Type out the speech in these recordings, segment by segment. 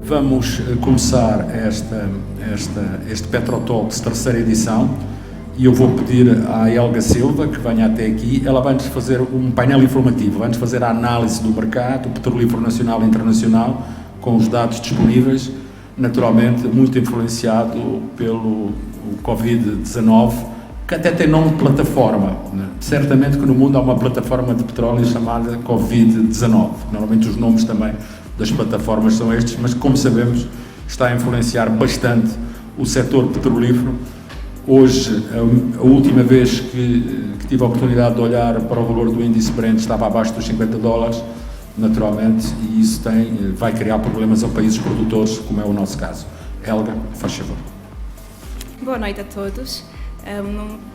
Vamos começar este Petrotalks, terceira edição, e eu vou pedir à Helga Silva que venha até aqui. Ela vai-nos fazer um painel informativo, vai-nos fazer a análise do mercado petrolífero nacional e internacional, com os dados disponíveis, naturalmente muito influenciado pelo Covid-19, que até tem nome de plataforma, né? Certamente que no mundo há uma plataforma de petróleo chamada Covid-19. Normalmente os nomes também das plataformas são estes, mas como sabemos está a influenciar bastante o setor petrolífero. Hoje, a última vez que tive a oportunidade de olhar para o valor do índice Brent estava abaixo dos $50, naturalmente, e isso vai criar problemas a países produtores, como é o nosso caso. Helga, faz favor. Boa noite a todos.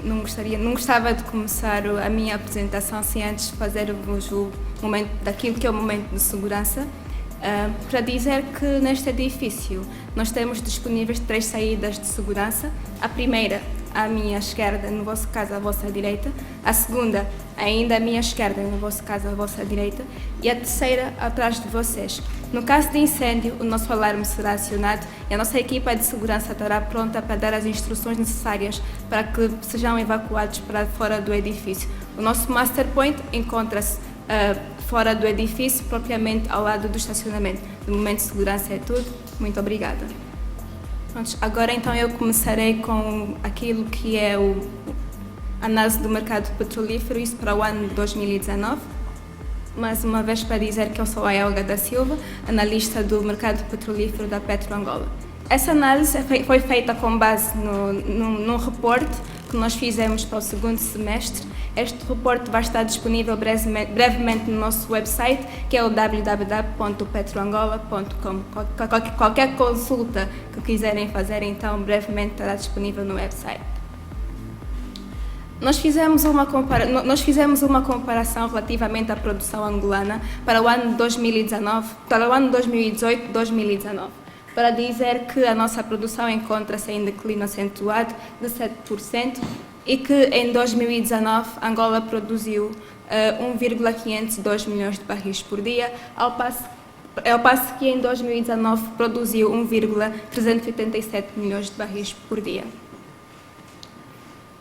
Não gostava de começar a minha apresentação sem antes fazer-vos o momento daquilo que é o momento de segurança. Para dizer que neste edifício nós temos disponíveis 3 saídas de segurança. A primeira à minha esquerda, no vosso caso à vossa direita, a segunda ainda à minha esquerda, no vosso caso à vossa direita, e a terceira atrás de vocês. No caso de incêndio, o nosso alarme será acionado e a nossa equipa de segurança estará pronta para dar as instruções necessárias para que sejam evacuados para fora do edifício. O nosso Master Point encontra-se fora do edifício, propriamente ao lado do estacionamento. No momento de segurança é tudo. Muito obrigada. Pronto, agora então eu começarei com aquilo que é a análise do mercado petrolífero, isso para o ano de 2019. Mais uma vez para dizer que eu sou a Helga da Silva, analista do mercado petrolífero da PetroAngola. Essa análise foi feita com base num reporte que nós fizemos para o segundo semestre. Este reporte vai estar disponível brevemente no nosso website, que é o www.petroangola.com. Qualquer consulta que quiserem fazer, então, brevemente estará disponível no website. Nós fizemos uma comparação relativamente à produção angolana para o ano 2018-2019, para dizer que a nossa produção encontra-se em declínio acentuado de 7% e que em 2019 Angola produziu 1,502 milhões de barris por dia, ao passo que em 2019 produziu 1,387 milhões de barris por dia.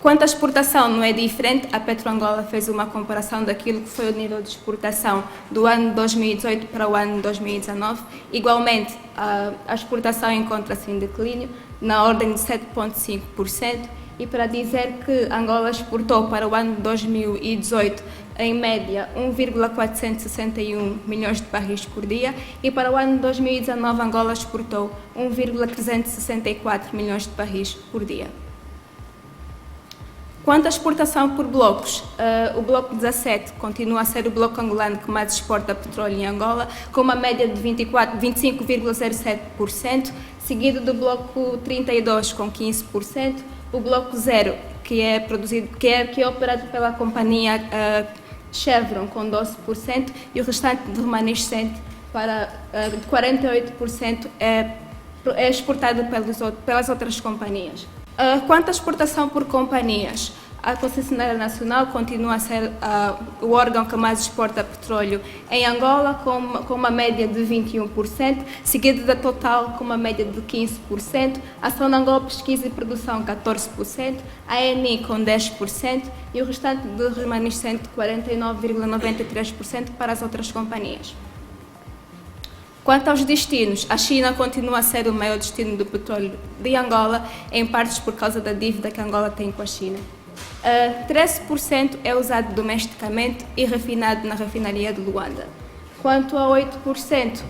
Quanto à exportação, não é diferente. A PetroAngola fez uma comparação daquilo que foi o nível de exportação do ano 2018 para o ano 2019. Igualmente, a exportação encontra-se em declínio, na ordem de 7,5%, e para dizer que Angola exportou para o ano 2018, em média, 1,461 milhões de barris por dia, e para o ano 2019 Angola exportou 1,364 milhões de barris por dia. Quanto à exportação por blocos, o bloco 17 continua a ser o bloco angolano que mais exporta petróleo em Angola, com uma média de 25,07%, seguido do bloco 32 com 15%, o bloco 0, que é operado pela companhia Chevron com 12%, e o restante do remanescente de 48% é exportado pelas outras companhias. Quanto à exportação por companhias, a concessionária nacional continua a ser o órgão que mais exporta petróleo em Angola, com uma média de 21%, seguido da Total com uma média de 15%, a Sonangol Pesquisa e Produção 14%, a ENI com 10% e o restante do remanescente 49,93% para as outras companhias. Quanto aos destinos, a China continua a ser o maior destino do petróleo de Angola, em partes por causa da dívida que Angola tem com a China. 13% é usado domesticamente e refinado na refinaria de Luanda. Quanto a 8%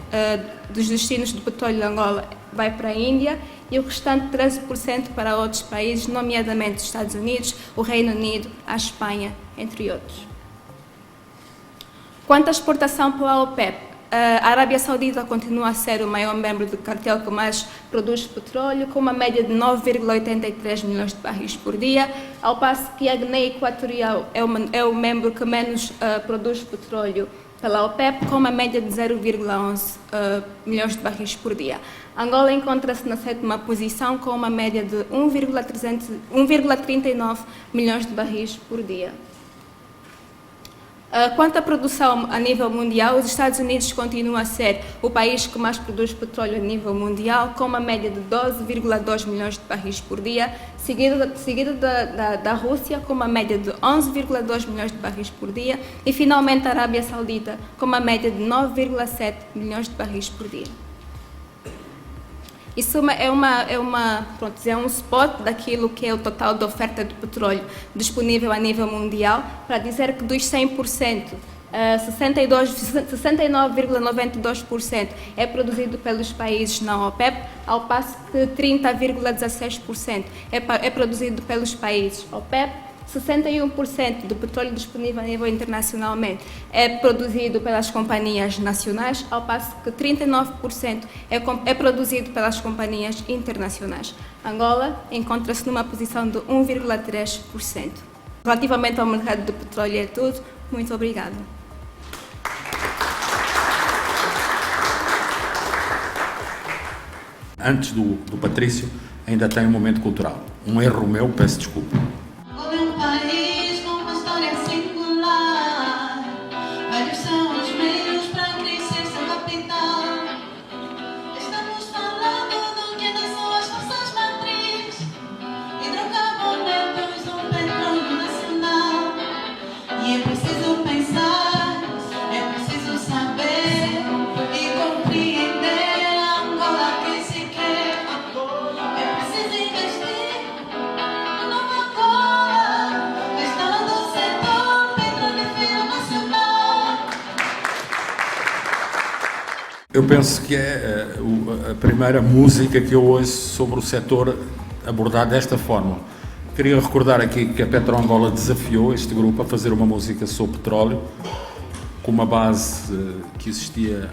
dos destinos do petróleo de Angola vai para a Índia e o restante 13% para outros países, nomeadamente os Estados Unidos, o Reino Unido, a Espanha, entre outros. Quanto à exportação pela OPEP, a Arábia Saudita continua a ser o maior membro do cartel que mais produz petróleo, com uma média de 9,83 milhões de barris por dia, ao passo que a Guiné Equatorial é o membro que menos produz petróleo pela OPEP, com uma média de 0,11 milhões de barris por dia. Angola encontra-se na 7ª posição, com uma média de 1,39 milhões de barris por dia. Quanto à produção a nível mundial, os Estados Unidos continuam a ser o país que mais produz petróleo a nível mundial, com uma média de 12,2 milhões de barris por dia, seguido da Rússia, com uma média de 11,2 milhões de barris por dia, e finalmente a Arábia Saudita, com uma média de 9,7 milhões de barris por dia. Isso é um spot daquilo que é o total da oferta de petróleo disponível a nível mundial, para dizer que dos 100%, 69,92% é produzido pelos países não OPEP, ao passo que 30,16% é produzido pelos países OPEP. 61% do petróleo disponível a nível internacionalmente é produzido pelas companhias nacionais, ao passo que 39% é produzido pelas companhias internacionais. Angola encontra-se numa posição de 1,3%. Relativamente ao mercado do petróleo é tudo. Muito obrigada. Antes do Patrício, ainda tem um momento cultural. Um erro meu, peço desculpa. País com uma história singular. Vários são os meios para crescer seu capital. Estamos falando do que das suas forças matrizes, hidrocarbonetos do petróleo nacional. E é preciso pensar, é preciso saber e compreender a Angola que se quer. É preciso investir na nova Angola. Eu penso que é a primeira música que eu ouço sobre o setor abordado desta forma. Queria recordar aqui que a PetroAngola desafiou este grupo a fazer uma música sobre petróleo, com uma base que existia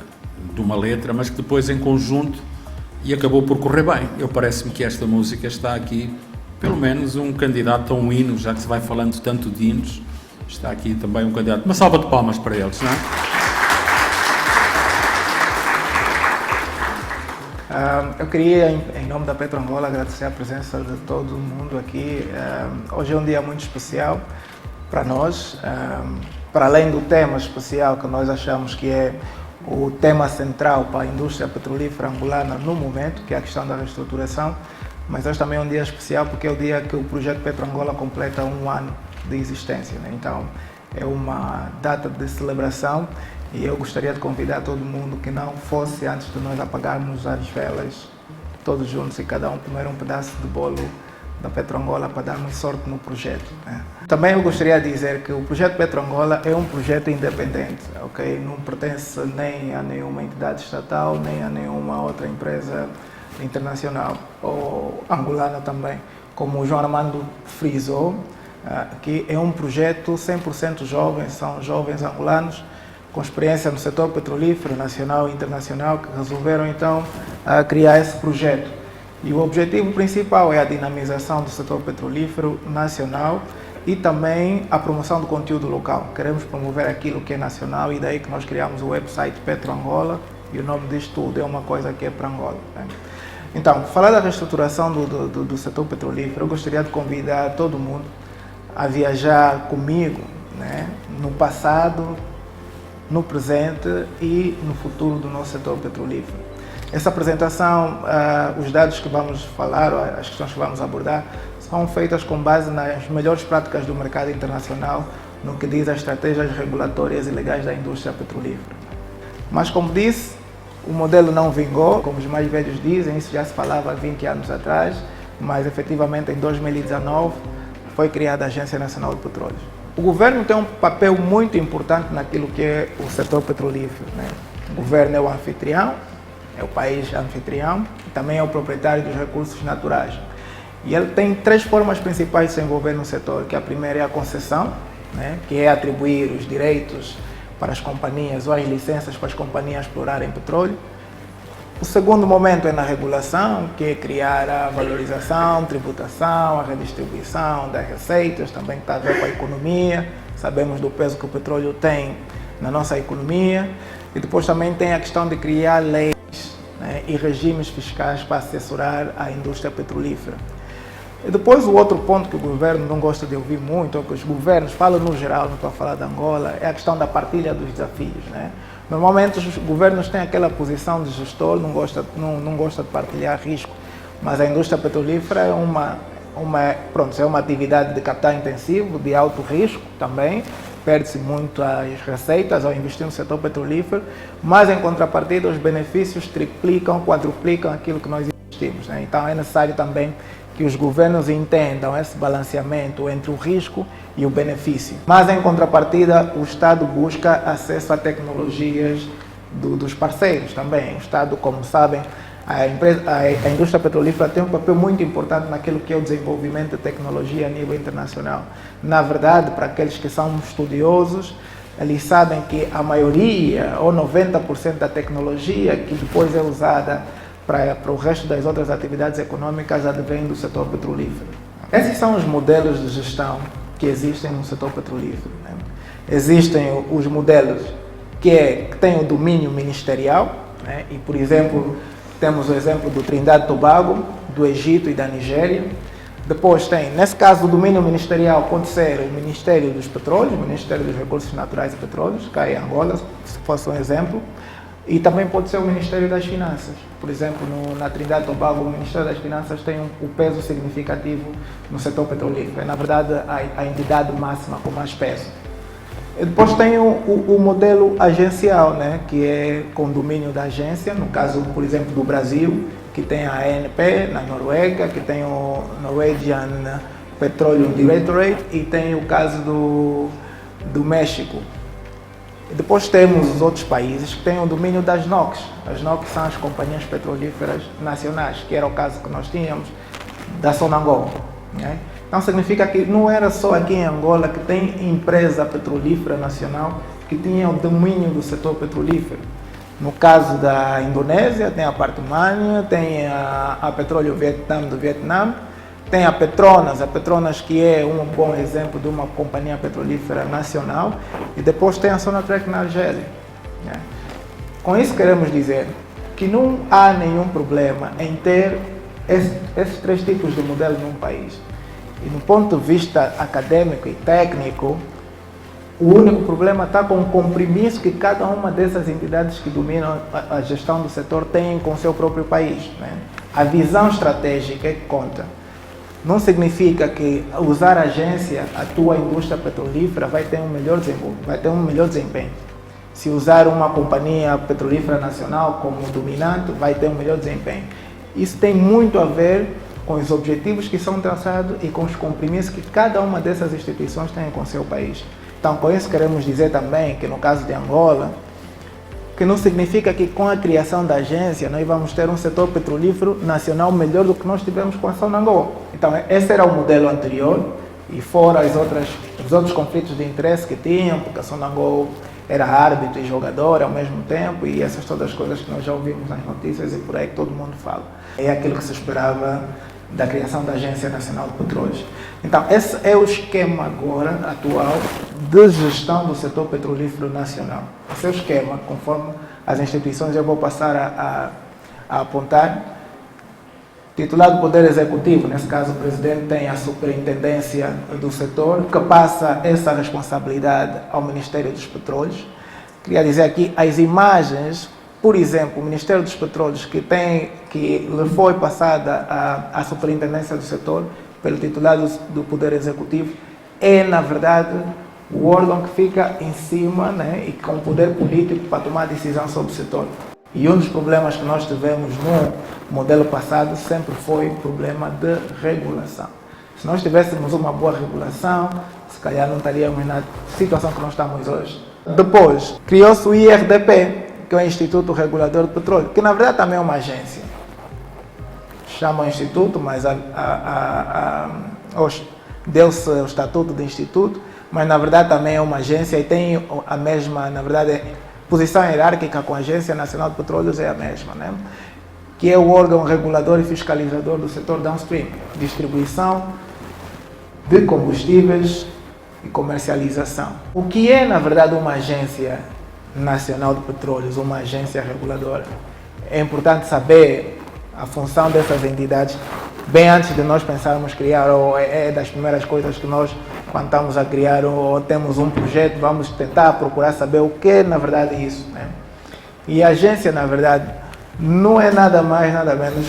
de uma letra, mas que depois em conjunto e acabou por correr bem. Parece-me que esta música está aqui, pelo menos um candidato a um hino, já que se vai falando tanto de hinos, está aqui também um candidato. Uma salva de palmas para eles, não é? Eu queria, em nome da PetroAngola, agradecer a presença de todo mundo aqui. Hoje é um dia muito especial para nós, para além do tema especial que nós achamos que é o tema central para a indústria petrolífera angolana no momento, que é a questão da reestruturação, mas hoje também é um dia especial porque é o dia que o projeto PetroAngola completa 1 ano de existência, né? Então é uma data de celebração. E eu gostaria de convidar todo mundo que não fosse antes de nós apagarmos as velas, todos juntos, e cada um comer um pedaço de bolo da PetroAngola para darmos sorte no projeto, né? Também eu gostaria de dizer que o projeto PetroAngola é um projeto independente, ok? Não pertence nem a nenhuma entidade estatal, nem a nenhuma outra empresa internacional ou angolana também. Como o João Armando frisou, que é um projeto 100% jovem, são jovens angolanos com experiência no setor petrolífero nacional e internacional, que resolveram então criar esse projeto. E o objetivo principal é a dinamização do setor petrolífero nacional e também a promoção do conteúdo local. Queremos promover aquilo que é nacional e daí que nós criamos o website PetroAngola, e o nome disto tudo é uma coisa que é para Angola, né? Então, falar da reestruturação do setor petrolífero, eu gostaria de convidar todo mundo a viajar comigo, né, no passado, no presente e no futuro do nosso setor petrolífero. Essa apresentação, os dados que vamos falar, as questões que vamos abordar, são feitas com base nas melhores práticas do mercado internacional no que diz às estratégias regulatórias e legais da indústria petrolífera. Mas, como disse, o modelo não vingou, como os mais velhos dizem, isso já se falava há 20 anos atrás, mas efetivamente em 2019 foi criada a Agência Nacional de Petróleos. O governo tem um papel muito importante naquilo que é o setor petrolífero, né? O governo é o anfitrião, é o país anfitrião, e também é o proprietário dos recursos naturais. E ele tem 3 formas principais de se envolver no setor, que a primeira é a concessão, né? Que é atribuir os direitos para as companhias ou as licenças para as companhias explorarem petróleo. O segundo momento é na regulação, que é criar a valorização, tributação, a redistribuição das receitas, também está a ver com a economia, sabemos do peso que o petróleo tem na nossa economia. E depois também tem a questão de criar leis, né, e regimes fiscais para assessorar a indústria petrolífera. E depois o outro ponto que o governo não gosta de ouvir muito, ou que os governos falam no geral, não estou a falar de Angola, é a questão da partilha dos desafios, né? Normalmente os governos têm aquela posição de gestor, não gosta de partilhar risco, mas a indústria petrolífera é uma atividade de capital intensivo, de alto risco também, perde-se muito as receitas ao investir no setor petrolífero, mas em contrapartida os benefícios triplicam, quadruplicam aquilo que nós investimos, né? Então é necessário também que os governos entendam esse balanceamento entre o risco e o benefício. Mas, em contrapartida, o Estado busca acesso a tecnologias dos parceiros também. O Estado, como sabem, a indústria petrolífera tem um papel muito importante naquilo que é o desenvolvimento de tecnologia a nível internacional. Na verdade, para aqueles que são estudiosos, eles sabem que a maioria, ou 90% da tecnologia que depois é usada para o resto das outras atividades econômicas advém do setor petrolífero. Esses são os modelos de gestão que existem no setor petrolífero, né? Existem os modelos que têm o domínio ministerial, né? E, por exemplo, temos o exemplo do Trindade e Tobago, do Egito e da Nigéria. Depois tem, nesse caso, o domínio ministerial pode ser o Ministério dos Petróleos, o Ministério dos Recursos Naturais e Petróleos, cá em Angola, se fosse um exemplo. E também pode ser o Ministério das Finanças. Por exemplo, na Trindade e Tobago, o Ministério das Finanças tem um peso significativo no setor petrolífero. É, na verdade, a entidade máxima com mais peso. E depois tem o modelo agencial, né, que é com domínio da agência, no caso, por exemplo, do Brasil, que tem a ANP, na Noruega, que tem o Norwegian Petroleum Directorate, e tem o caso do México. E depois temos os outros países que têm o domínio das NOCs. As NOCs são as companhias petrolíferas nacionais, que era o caso que nós tínhamos da Sonangol, né? Então significa que não era só aqui em Angola que tem empresa petrolífera nacional que tinha o domínio do setor petrolífero. No caso da Indonésia, tem a Partumânia, tem a Petróleo Vietnam do Vietnã, tem a Petronas que é um bom exemplo de uma companhia petrolífera nacional, e depois tem a Sonatrach na Argélia, né? Com isso queremos dizer que não há nenhum problema em ter esses três tipos de modelo num país. E do ponto de vista acadêmico e técnico, o único problema está com o compromisso que cada uma dessas entidades que dominam a gestão do setor tem com o seu próprio país, né? A visão estratégica é que conta. Não significa que usar a agência, a tua indústria petrolífera vai ter um melhor desempenho. Se usar uma companhia petrolífera nacional como dominante, vai ter um melhor desempenho. Isso tem muito a ver com os objetivos que são traçados e com os compromissos que cada uma dessas instituições tem com o seu país. Então, com isso queremos dizer também que no caso de Angola, que não significa que com a criação da agência nós vamos ter um setor petrolífero nacional melhor do que nós tivemos com a Sonangol. Então, esse era o modelo anterior, e fora os outros conflitos de interesse que tinham, porque a Sonangol era árbitro e jogador ao mesmo tempo, e essas todas as coisas que nós já ouvimos nas notícias e por aí que todo mundo fala. É aquilo que se esperava da criação da Agência Nacional de Petróleos. Então, esse é o esquema agora, atual, de gestão do setor petrolífero nacional. Esse é o esquema, conforme as instituições eu vou passar a apontar. Titular do Poder Executivo, nesse caso o Presidente tem a superintendência do setor, que passa essa responsabilidade ao Ministério dos Petróleos. Queria dizer aqui, as imagens, por exemplo, o Ministério dos Petróleos, que lhe foi passada a superintendência do setor pelo titular do Poder Executivo, é, na verdade, o órgão que fica em cima, né, e com poder político para tomar decisão sobre o setor. E um dos problemas que nós tivemos no modelo passado sempre foi o problema de regulação. Se nós tivéssemos uma boa regulação, se calhar não estaríamos na situação que nós estamos hoje. Depois, criou-se o IRDP, que é o Instituto Regulador do Petróleo, que na verdade também é uma agência. Chama Instituto, mas deu-se o estatuto de Instituto, mas na verdade também é uma agência e tem a mesma, na verdade, posição hierárquica com a Agência Nacional de Petróleos é a mesma, né? Que é o órgão regulador e fiscalizador do setor downstream, distribuição de combustíveis e comercialização. O que é, na verdade, uma Agência Nacional de Petróleos, uma agência reguladora? É importante saber a função dessas entidades. bem antes de nós pensarmos criar, ou é das primeiras coisas que nós, quando estamos a criar ou temos um projeto, vamos tentar procurar saber o que é na verdade isso, né? E a agência, na verdade, não é nada mais, nada menos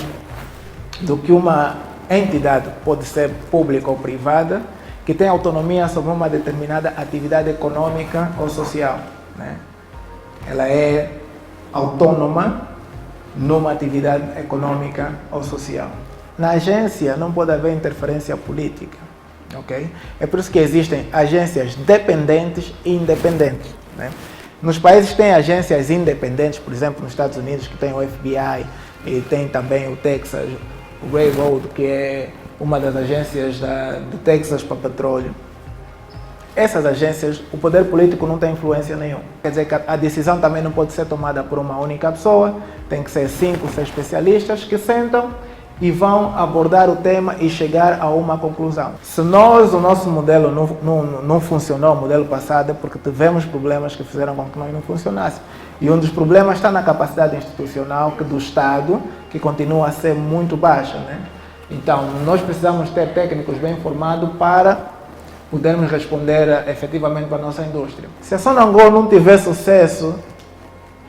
do que uma entidade, pode ser pública ou privada, que tem autonomia sobre uma determinada atividade econômica ou social, né? Ela é autônoma numa atividade econômica ou social. Na agência não pode haver interferência política, ok? É por isso que existem agências dependentes e independentes, né? Nos países tem agências independentes, por exemplo, nos Estados Unidos, que tem o FBI e tem também o Texas Railroad, que é uma das agências do Texas para petróleo. Essas agências, o poder político não tem influência nenhuma. Quer dizer que a decisão também não pode ser tomada por uma única pessoa, tem que ser 5, 6 especialistas que sentam e vão abordar o tema e chegar a uma conclusão. Se o nosso modelo não funcionou, o modelo passado, é porque tivemos problemas que fizeram com que nós não funcionasse. E um dos problemas está na capacidade institucional do Estado, que continua a ser muito baixa, né? Então, nós precisamos ter técnicos bem formados para podermos responder efetivamente para a nossa indústria. Se a Sonangol não tiver sucesso,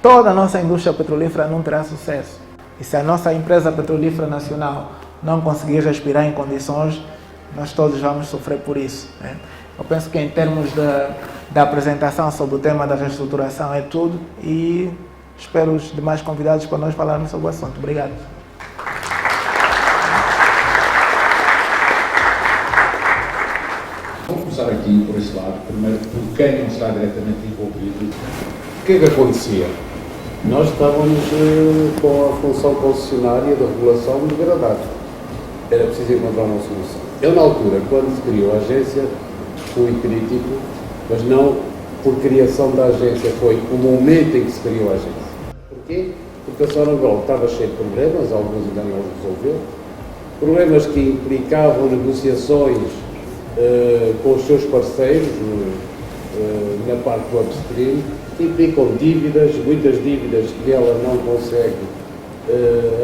toda a nossa indústria petrolífera não terá sucesso. E se a nossa empresa petrolífera nacional não conseguir respirar em condições, nós todos vamos sofrer por isso, né? Eu penso que em termos da apresentação sobre o tema da reestruturação é tudo e espero os demais convidados para nós falarmos sobre o assunto. Obrigado. Vamos começar aqui por este lado, primeiro por quem não está diretamente envolvido. O que é que acontecia? Nós estávamos com a função concessionária da regulação degradada. Era preciso encontrar uma solução. Eu, na altura, quando se criou a agência, fui crítico, mas não por criação da agência, foi o momento em que se criou a agência. Porquê? Porque a Sonangol estava cheia de problemas, alguns ainda não os resolveu, problemas que implicavam negociações com os seus parceiros na parte do upstream, implicam dívidas, muitas dívidas que ela não consegue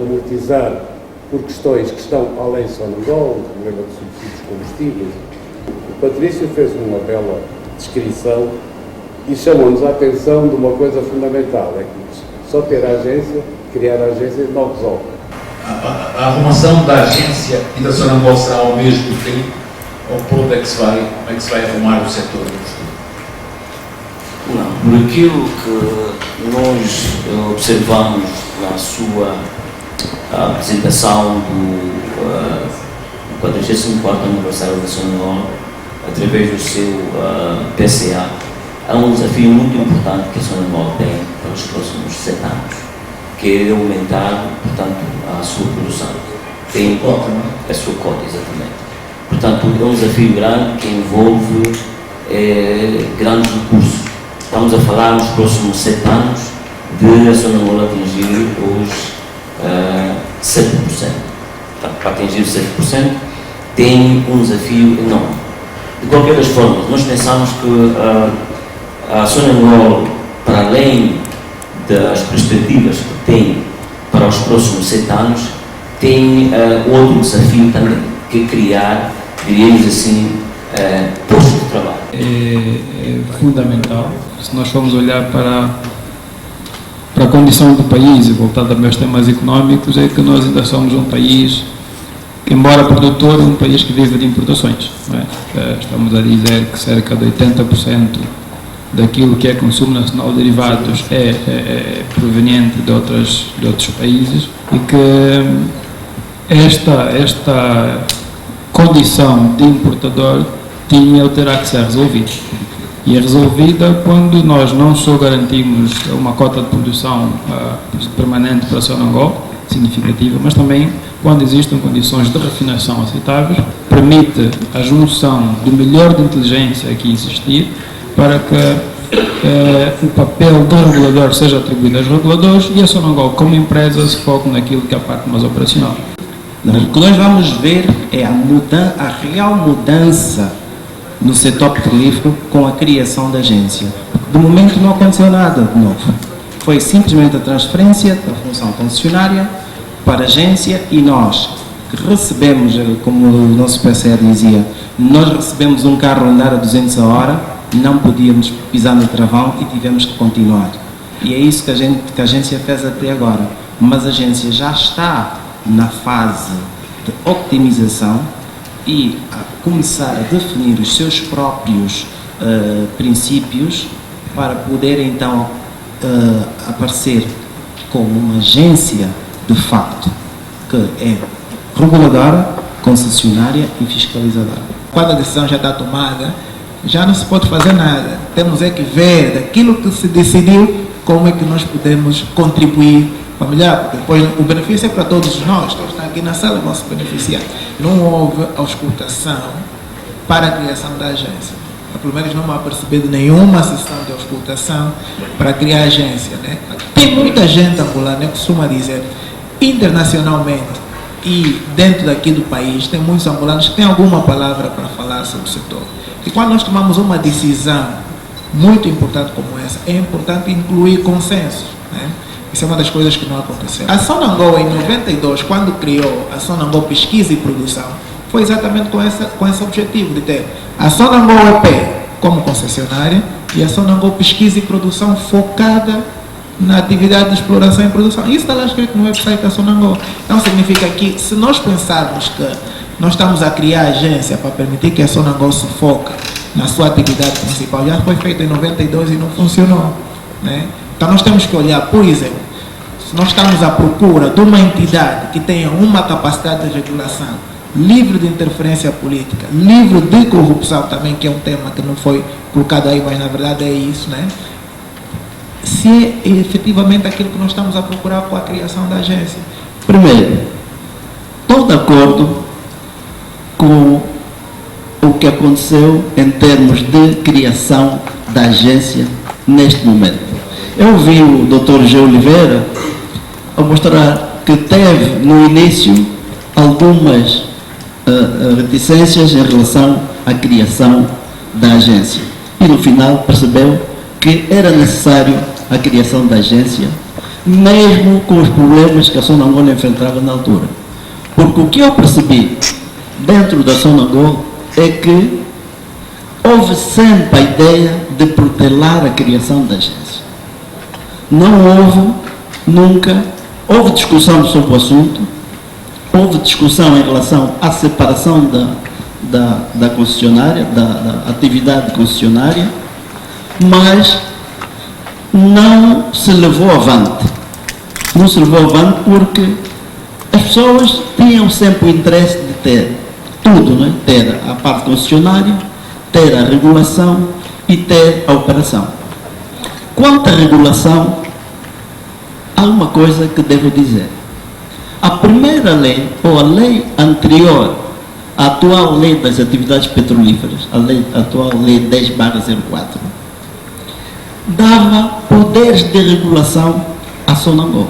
amortizar por questões que estão além de Sonangol, o problema de subsídios de combustíveis. O Patrício fez uma bela descrição e chamou-nos a atenção de uma coisa fundamental, é que só ter a agência, criar a agência, não resolve. A arrumação da agência e da Sonangol será ao mesmo tempo, ou por onde é que se vai, como é que se vai arrumar o setor do combustível? Não, por aquilo que nós observamos na sua apresentação do 44º aniversário da Sonangol, através do seu PCA, há um desafio muito importante que a Sonangol tem para os próximos 7 anos, que é aumentar, portanto, a sua produção. Tem a sua cota, exatamente. Portanto, é um desafio grande que envolve grandes recursos. Estamos a falar nos próximos 7 anos de a Sonangol atingir os 7%. Portanto, para atingir os 7% tem um desafio enorme. De qualquer das formas, nós pensamos que a Sonangol, para além das perspectivas que tem para os próximos 7 anos, tem outro desafio também, que é criar, diríamos assim, postos de trabalho. É fundamental, se nós formos olhar para a condição do país e voltar também aos temas económicos, é que nós ainda somos um país que, embora produtor, é um país que vive de importações, não é? Estamos a dizer que cerca de 80% daquilo que é consumo nacional de derivados é proveniente de outros países e que esta condição de importador tinha ou terá que ser resolvida. E é resolvida quando nós não só garantimos uma cota de produção permanente para a Sonangol, significativa, mas também quando existem condições de refinação aceitáveis, permite a junção do melhor de inteligência aqui existir para que o papel do regulador seja atribuído aos reguladores e a Sonangol, como empresa, se foque naquilo que é a parte mais operacional. O que nós vamos ver é a real mudança no setor petrolífero com a criação da agência. De momento não aconteceu nada de novo. Foi simplesmente a transferência da função concessionária para a agência e nós, recebemos, como o nosso PCA dizia, nós recebemos um carro andar a 200 a hora, não podíamos pisar no travão e tivemos que continuar. E é isso que a agência fez até agora. Mas a agência já está na fase de optimização e a começar a definir os seus próprios princípios para poder então aparecer como uma agência de facto que é reguladora, concessionária e fiscalizadora. Quando a decisão já está tomada, já não se pode fazer nada. Temos é que ver daquilo que se decidiu como é que nós podemos contribuir para melhorar, porque depois o benefício é para todos nós, todos estão aqui na sala vão se beneficiar. Não houve auscultação para a criação da agência. Pelo menos não me ha percebido nenhuma sessão de auscultação para criar a agência, né? Tem muita gente angolana, eu costumo dizer, internacionalmente e dentro daqui do país, tem muitos angolanos que têm alguma palavra para falar sobre o setor. E quando nós tomamos uma decisão muito importante como essa, é importante incluir consenso, né? Isso é uma das coisas que não aconteceu. A Sonangol, em 92, quando criou a Sonangol Pesquisa e Produção, foi exatamente com esse objetivo de ter a Sonangol EP como concessionária e a Sonangol Pesquisa e Produção focada na atividade de exploração e produção. Isso está lá escrito no website da Sonangol. Então significa que se nós pensarmos que nós estamos a criar a agência para permitir que a Sonangol se foque na sua atividade principal, já foi feito em 92 e não funcionou, né? Então nós temos que olhar, por exemplo, se nós estamos à procura de uma entidade que tenha uma capacidade de regulação livre de interferência política, livre de corrupção também, que é um tema que não foi colocado aí, mas na verdade é isso, né? Se é efetivamente aquilo que nós estamos a procurar com a criação da agência. Primeiro, estou de acordo com o que aconteceu em termos de criação da agência neste momento. Eu vi o Dr. G. Oliveira a mostrar que teve no início algumas reticências em relação à criação da agência e no final percebeu que era necessário a criação da agência, mesmo com os problemas que a Sonangol enfrentava na altura. Porque o que eu percebi dentro da Sonangol é que houve sempre a ideia de protelar a criação da agência. Não houve, nunca, houve discussão sobre o assunto, houve discussão em relação à separação da concessionária, da atividade concessionária, mas não se levou avante. Não se levou avante porque as pessoas tinham sempre o interesse de ter tudo, né? Ter a parte concessionária, ter a regulação e ter a operação. Quanto à regulação, há uma coisa que devo dizer. A primeira lei, ou a lei anterior à atual lei das atividades petrolíferas, a atual lei 10/04, dava poderes de regulação à Sonangol.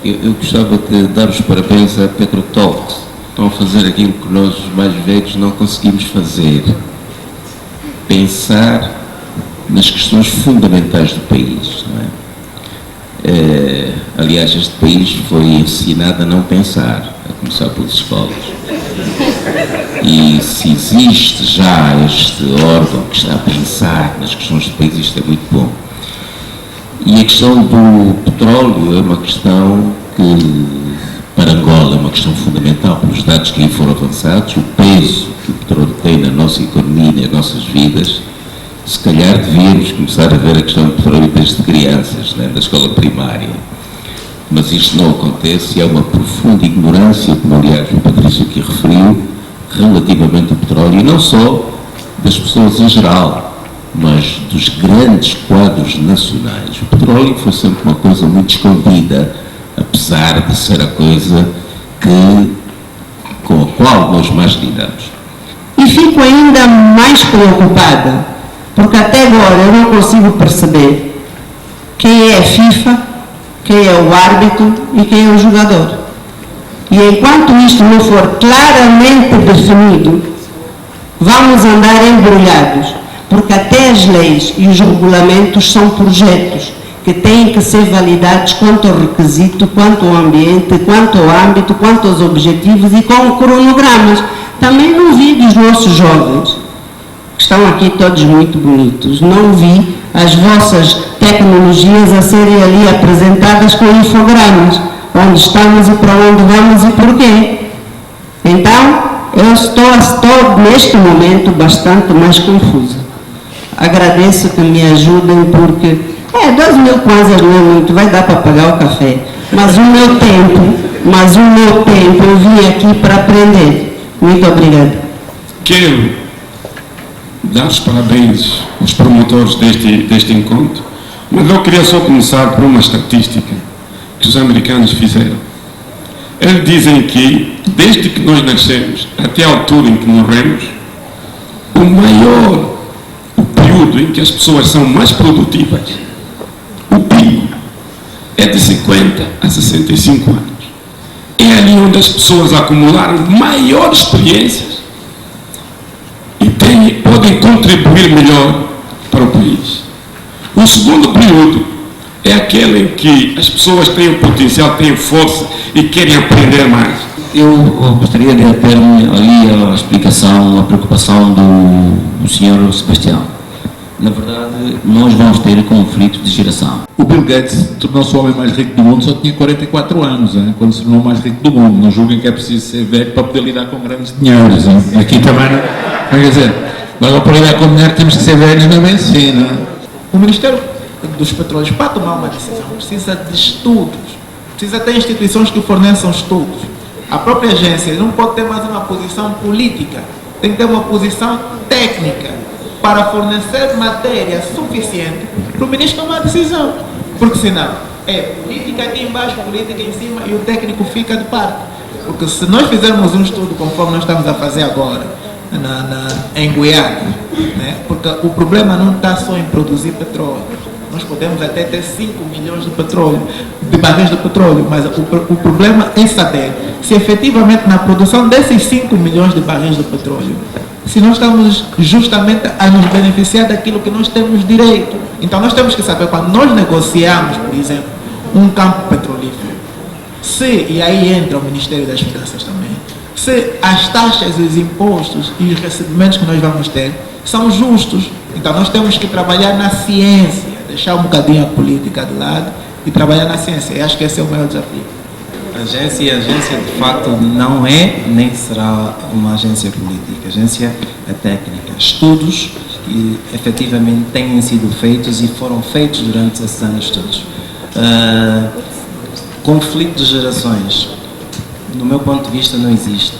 Eu gostava de dar os parabéns à Petrotalks. Estão a fazer aquilo que nós, os mais velhos, não conseguimos fazer. Pensar nas questões fundamentais do país, não é? Aliás, este país foi ensinado a não pensar, a começar pelas escolas. E se existe já este órgão que está a pensar nas questões do país, isto é muito bom. E a questão do petróleo é uma questão que, para Angola, é uma questão fundamental, pelos dados que aí foram avançados, o peso que o petróleo tem na nossa economia e nas nossas vidas. Se calhar devíamos começar a ver a questão do petróleo desde crianças, né, da escola primária. Mas isto não acontece e há uma profunda ignorância, como aliás o Patrício aqui referiu, relativamente ao petróleo, e não só das pessoas em geral, mas dos grandes quadros nacionais. O petróleo foi sempre uma coisa muito escondida, apesar de ser a coisa com a qual nós mais lidamos. E fico ainda mais preocupada, porque até agora eu não consigo perceber quem é a FIFA, quem é o árbitro e quem é o jogador. E enquanto isto não for claramente definido, vamos andar embrulhados, porque até as leis e os regulamentos são projetos que têm que ser validados quanto ao requisito, quanto ao ambiente, quanto ao âmbito, quanto aos objetivos e com cronogramas. Também não vi dos nossos jovens, que estão aqui todos muito bonitos, não vi as vossas tecnologias a serem ali apresentadas com infogramas, onde estamos e para onde vamos e porquê. Então, eu estou neste momento bastante mais confusa. Agradeço que me ajudem porque 2 mil kwanzas não é muito, vai dar para pagar o café. Mas o meu tempo eu vim aqui para aprender. Muito obrigada. Quero dar os parabéns aos promotores deste encontro, mas eu queria só começar por uma estatística que os americanos fizeram. Eles dizem que, desde que nós nascemos até a altura em que morremos, o período em que as pessoas são mais produtivas, o pico, é de 50 a 65 anos. É ali onde as pessoas acumularam maiores experiências e podem contribuir melhor para o país. O segundo período é aquele em que as pessoas têm o potencial, têm força e querem aprender mais. Eu gostaria de ter-me ali a explicação, a preocupação do Sr. Sebastião. Na verdade, nós vamos ter conflitos de geração. O Bill Gates tornou-se o homem mais rico do mundo, só tinha 44 anos, quando se tornou o mais rico do mundo. Não julguem que é preciso ser velho para poder lidar com grandes dinheiros. Aqui também, quer dizer, agora para lidar com dinheiro temos que ser velhos na medicina. O Ministério dos Petróleos, para tomar uma decisão, precisa de estudos, precisa ter instituições que forneçam estudos. A própria agência não pode ter mais uma posição política, tem que ter uma posição técnica para fornecer matéria suficiente para o ministro tomar a decisão. Porque senão é política aqui embaixo, política em cima e o técnico fica de parte. Porque se nós fizermos um estudo conforme nós estamos a fazer agora, em Guiana, né? Porque o problema não está só em produzir petróleo. Nós podemos até ter 5 milhões de barris de petróleo, mas o problema é saber se efetivamente na produção desses 5 milhões de barris de petróleo, se nós estamos justamente a nos beneficiar daquilo que nós temos direito. Então nós temos que saber, quando nós negociamos, por exemplo, um campo petrolífero, e aí entra o Ministério das Finanças também, se as taxas, os impostos e os recebimentos que nós vamos ter são justos. Então nós temos que trabalhar na ciência, deixar um bocadinho a política de lado e trabalhar na ciência. Eu acho que esse é o maior desafio. A agência de facto não é nem será uma agência política. A agência é técnica. Estudos que efetivamente têm sido feitos e foram feitos durante esses anos todos. Conflito de gerações, do meu ponto de vista, não existe.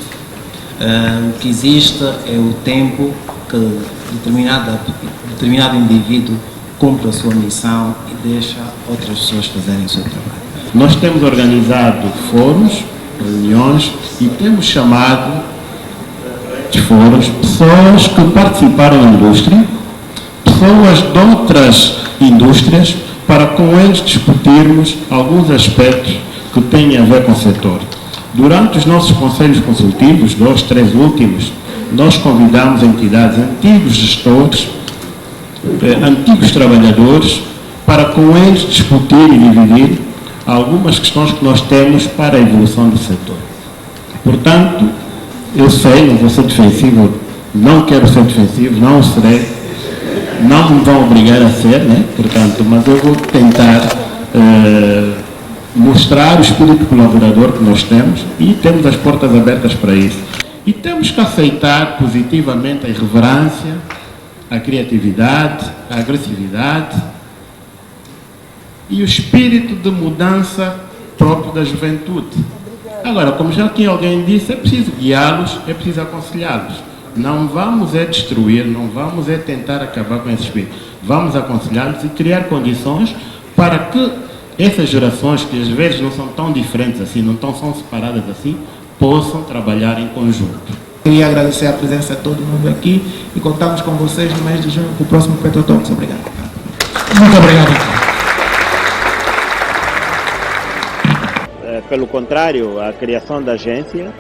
O que existe é o tempo que determinado indivíduo cumpre a sua missão e deixa outras pessoas fazerem o seu trabalho. Nós temos organizado fóruns, reuniões e temos chamado de fóruns pessoas que participaram da indústria, pessoas de outras indústrias, para com eles discutirmos alguns aspectos que têm a ver com o setor. Durante os nossos conselhos consultivos, 2, 3 últimos, nós convidamos entidades, antigos gestores, antigos trabalhadores, para com eles discutir e dividir algumas questões que nós temos para a evolução do setor. Portanto, eu sei, não vou ser defensivo, não quero ser defensivo, não o serei, não me vão obrigar a ser, né? Portanto, mas eu vou tentar mostrar o espírito colaborador que nós temos e temos as portas abertas para isso. E temos que aceitar positivamente a irreverência, a criatividade, a agressividade e o espírito de mudança próprio da juventude. Agora, como já aqui alguém disse, é preciso guiá-los, é preciso aconselhá-los. Não vamos destruir, não vamos tentar acabar com esse espírito. Vamos aconselhá-los e criar condições para que essas gerações, que às vezes não são tão diferentes assim, não são separadas assim, possam trabalhar em conjunto. Queria agradecer a presença de todo mundo aqui e contamos com vocês no mês de junho com o próximo Petrotalks. Obrigado. Muito obrigado. Pelo contrário, a criação da agência,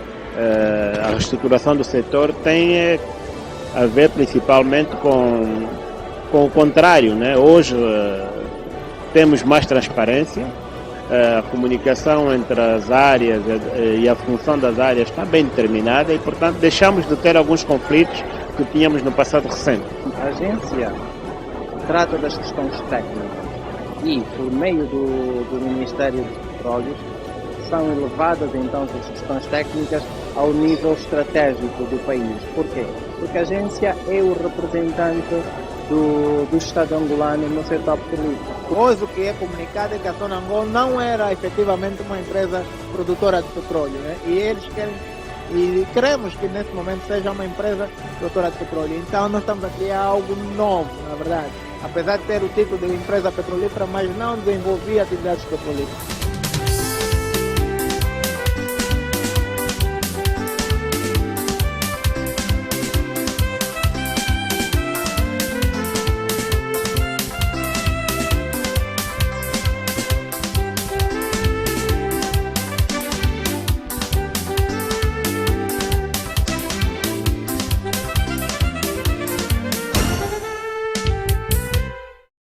a reestruturação do setor tem a ver principalmente com o contrário, né? Hoje temos mais transparência, a comunicação entre as áreas e a função das áreas está bem determinada e, portanto, deixamos de ter alguns conflitos que tínhamos no passado recente. A agência trata das questões técnicas e, por meio do Ministério dos Petróleos, são elevadas então as questões técnicas ao nível estratégico do país. Por quê? Porque a agência é o representante do Estado angolano no setor petrolífero. Hoje o que é comunicado é que a Sonangol não era efetivamente uma empresa produtora de petróleo, né? E queremos que nesse momento seja uma empresa produtora de petróleo. Então nós estamos a criar algo novo, na verdade. Apesar de ter o título de empresa petrolífera, mas não desenvolver atividades petrolíferas.